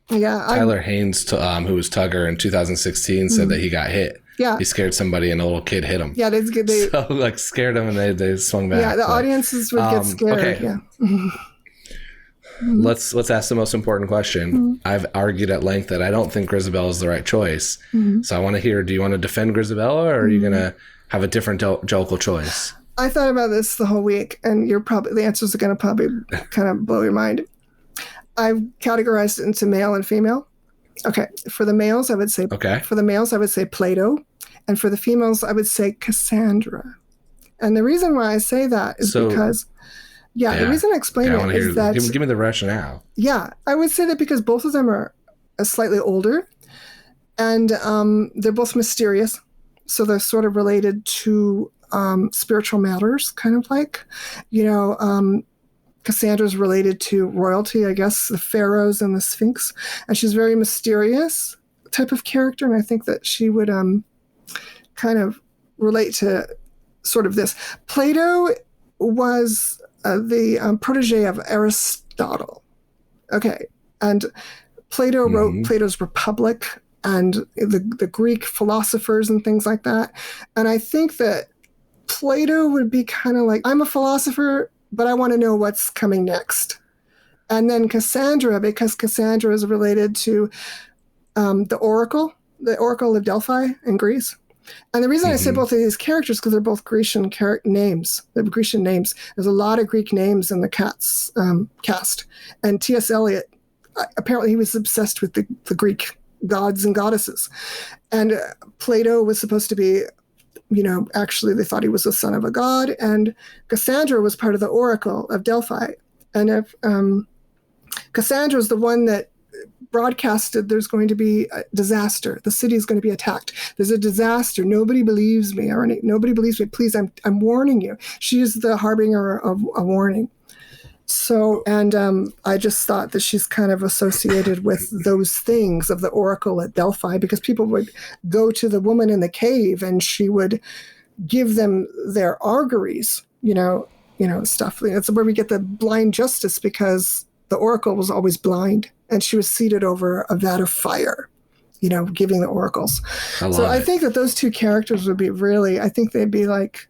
Tyler Haynes, who was Tugger in 2016, said that he got hit.
Yeah.
He scared somebody and a little kid hit him. Yeah, they scared him and they swung back.
Yeah, the audiences would get scared. Okay. Yeah.
Let's ask the most important question. I've argued at length that I don't think Grisabella is the right choice. So I want to hear, do you want to defend Grisabella or are you going to have a different Jellicle choice?
I thought about this the whole week and the answers are going to probably kind of blow your mind. I've categorized it into male and female. Okay. For the males, I would say Plato. And for the females, I would say Cassandra. And the reason why I say that is because, the reason I explain it is that...
Give me the rationale.
Yeah. I would say that because both of them are slightly older and they're both mysterious. So they're sort of related to spiritual matters, kind of like, Cassandra's related to royalty, I guess, the pharaohs and the Sphinx. And she's very mysterious type of character. And I think that she would kind of relate to sort of this. Plato was the protege of Aristotle. Okay. And Plato wrote Plato's Republic and the Greek philosophers and things like that. And I think that Plato would be kind of like, I'm a philosopher, but I want to know what's coming next. And then Cassandra, because Cassandra is related to the Oracle of Delphi in Greece. And the reason I say both of these characters because they're both Grecian names. They're Grecian names. There's a lot of Greek names in the cast. And T.S. Eliot, apparently he was obsessed with the Greek gods and goddesses. And Plato was supposed to be, actually they thought he was the son of a god. And Cassandra was part of the Oracle of Delphi. And if Cassandra is the one that broadcasted there's going to be a disaster. The city is going to be attacked. There's a disaster. Nobody believes me. Nobody believes me. Please, I'm warning you. She is the harbinger of a warning. So, and I just thought that she's kind of associated with those things of the Oracle at Delphi because people would go to the woman in the cave and she would give them their auguries, stuff. It's where we get the blind justice because the Oracle was always blind. And she was seated over a vat of fire, giving the oracles. I think that those two characters would be I think they'd be like,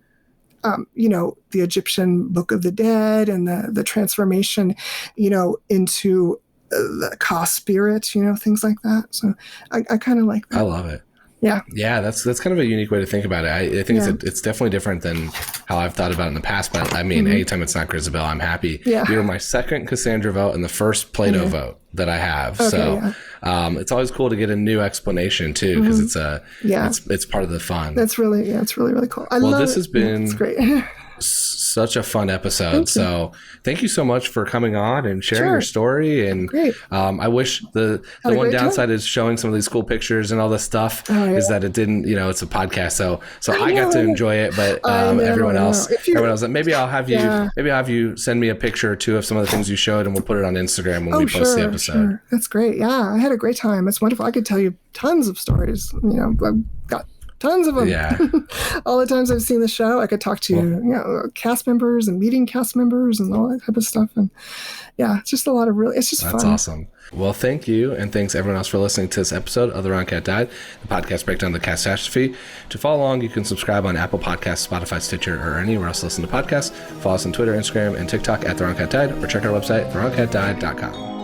the Egyptian Book of the Dead and the transformation, into the Ka spirit, things like that. So I kind of like that.
I love it.
Yeah.
Yeah, that's kind of a unique way to think about it. I think it's definitely different than how I've thought about it in the past. But I mean, anytime it's not Grisabella, I'm happy. Yeah. You were my second Cassandra vote and the first Plato vote that I have. Okay, so it's always cool to get a new explanation too, because it's part of the fun.
That's really, it's really, really cool.
This has been
it's great.
such a fun episode. So thank you so much for coming on and sharing your story. And I wish the one downside is showing some of these cool pictures and all this stuff is that it didn't, it's a podcast. So I got to enjoy it, but everyone else, maybe I'll have you send me a picture or two of some of the things you showed, and we'll put it on Instagram when we post the episode. Sure.
That's great. Yeah, I had a great time. It's wonderful. I could tell you tons of stories. I've got tons of them. Yeah. All the times I've seen the show, I could talk to cast members and meeting cast members and all that type of stuff. And it's just a lot of it's just fun.
That's awesome. Well, thank you, and thanks everyone else for listening to this episode of The Wrong Cat Died, the podcast breakdown of the catastrophe. To follow along, you can subscribe on Apple Podcasts, Spotify, Stitcher, or anywhere else to listen to podcasts. Follow us on Twitter, Instagram, and TikTok at The Wrong Cat Died, or check our website, thewrongcatdied.com.